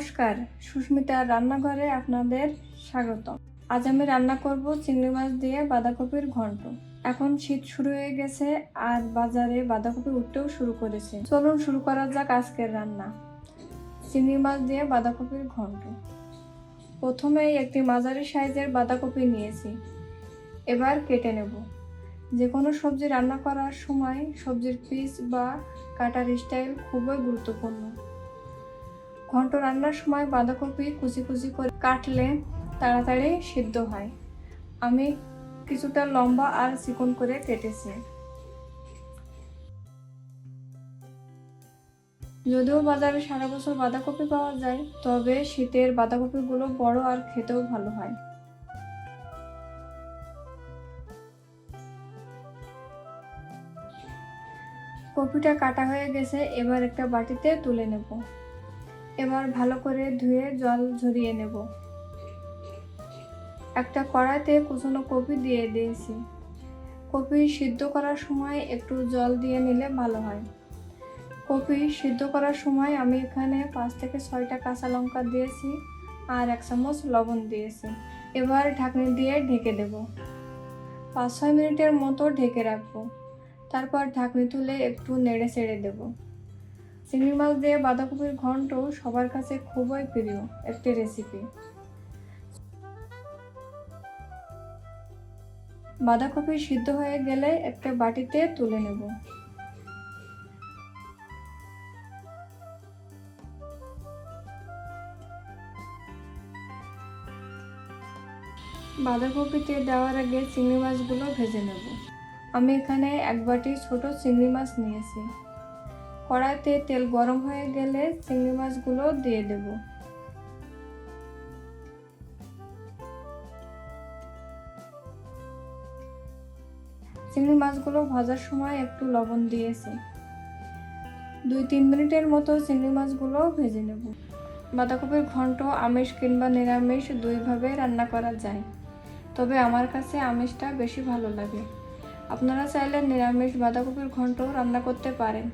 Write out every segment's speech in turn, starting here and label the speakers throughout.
Speaker 1: নমস্কার, সুস্মিতার রান্নাঘরে আপনাদের স্বাগত। আজ আমি রান্না করব চিংড়ি মাছ দিয়ে বাঁধাকপির ঘন্ট। এখন শীত শুরু হয়ে গেছে আর বাজারে বাঁধাকপি উঠতেও শুরু করেছে। চলুন শুরু করা যাক আজকের রান্না, চিংড়ি মাছ দিয়ে বাঁধাকপির ঘন্ট। প্রথমেই একটি মাঝারি সাইজের বাঁধাকপি নিয়েছি, এবার কেটে নেব। যে কোনো সবজি রান্না করার সময় সবজির পিস বা কাটার স্টাইল খুবই গুরুত্বপূর্ণ। ঘন্ট রান্নার সময় বাঁধাকপি কুচি কুচি করে কাটলে তাড়াতাড়ি সিদ্ধ হয়। আমি কিছুটা লম্বা আর চিকন করে কেটেছি। যদিও বাজারে সারা বছর বাঁধাকপি পাওয়া যায়, তবে শীতের বাঁধাকপিগুলো বড় আর খেতেও ভালো হয়। কপিটা কাটা হয়ে গেছে, এবার একটা বাটিতে তুলে নেব। এবার ভালো করে ধুয়ে জল ঝরিয়ে নেব। একটা কড়াইতে কুচনো কপি দিয়ে দিয়েছি। কপি সিদ্ধ করার সময় একটু জল দিয়ে নিলে ভালো হয়। কপি সিদ্ধ করার সময় আমি এখানে 5 থেকে 6টা কাঁচা লঙ্কা দিয়েছি আর 1 চামচ লবণ দিয়েছি। এবার ঢাকনি দিয়ে ঢেকে দেব। 5-6 মিনিটের মতো ঢেকে রাখবো। তারপর ঢাকনি তুলে একটু নেড়ে চেড়ে দেব। চিংড়ি মাছ দিয়ে বাঁধাকপির ঘন্ট সবার কাছে খুবই প্রিয় একটি রেসিপি। বাঁধাকপি সিদ্ধ হয়ে গেলে একটা বাটিতে তুলে নেব। বাঁধাকপিতে দেওয়ার আগে চিংড়ি মাছগুলো ভেজে নেব। আমি এখানে 1 বাটি ছোট চিংড়ি মাছ নিয়েছি। কড়াইতে তেল গরম হয়ে গেলে চিংড়ি মাছগুলো দিয়ে দেব। চিংড়ি মাছগুলো ভাজার সময় একটু লবণ দিয়েছি। 2-3 মিনিটের মতো চিংড়ি মাছগুলো ভেজে নেব। বাঁধাকপির ঘন্ট আমিষ কিংবা নিরামিষ দুইভাবে রান্না করা যায়, তবে আমার কাছে আমিষটা বেশি ভালো লাগে। আপনারা চাইলে নিরামিষ বাঁধাকপির ঘন্ট রান্না করতে পারেন,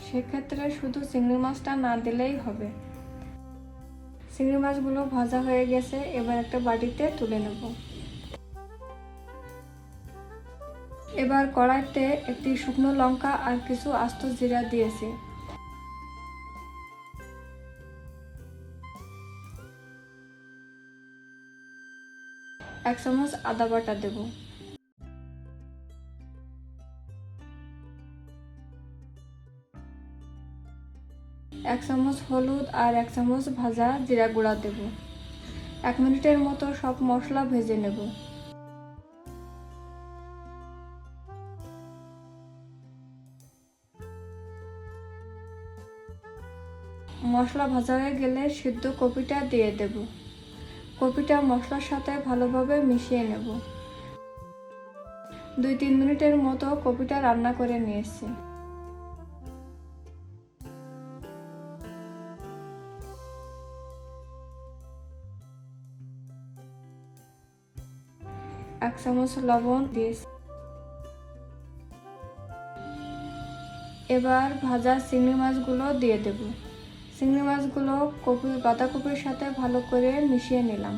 Speaker 1: সেক্ষেত্রে শুধু চিংড়ি মাছটা না দিলেই হবে। চিংড়ি মাছগুলো ভাজা হয়ে গেছে, এবার একটা বাটিতে তুলে নেব। এবার কড়াইতে একটি শুকনো লঙ্কা আর কিছু আস্ত জিরা দিয়েছি। এক চামচ আদা বাটা দেব। এক চামচ হলুদ আর 1 চামচ ভাজা জিরা গুঁড়া দেব। 1 মিনিটের মতো সব মশলা ভেজে নেব। মশলা ভাজা হয়ে গেলে সিদ্ধ কপিটা দিয়ে দেব। কপিটা মশলার সাথে ভালোভাবে মিশিয়ে নেব। 2-3 মিনিটের মতো কপিটা রান্না করে নিয়েছি। এক চামচ লবণ দিয়েছি। এবার ভাজা চিংড়ি মাছগুলো দিয়ে দেব। চিংড়ি মাছগুলো বাঁধাকপির সাথে ভালো করে মিশিয়ে নিলাম।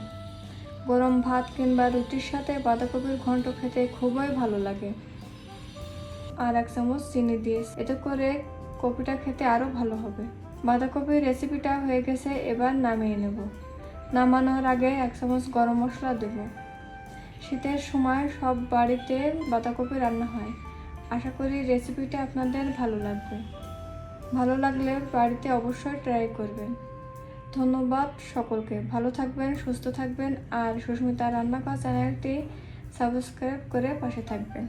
Speaker 1: গরম ভাত কিংবা রুটির সাথে বাঁধাকপির ঘন্ট খেতে খুবই ভালো লাগে। আর 1 চামচ চিনি দিয়েছি, এতে করে কপিটা খেতে আরও ভালো হবে। বাঁধাকপির রেসিপিটা হয়ে গেছে, এবার নামিয়ে নেব। নামানোর আগে 1 চামচ গরম মশলা দেব। শীতের সময় সব বাড়িতে বাঁধাকপি রান্না হয়। আশা করি রেসিপিটা আপনাদের ভালো লাগবে। ভালো লাগলে বাড়িতে অবশ্যই ট্রাই করবেন। ধন্যবাদ সকলকে। ভালো থাকবেন, সুস্থ থাকবেন আর সুস্মিতা রান্নাঘর চ্যানেলটি সাবস্ক্রাইব করে পাশে থাকবেন।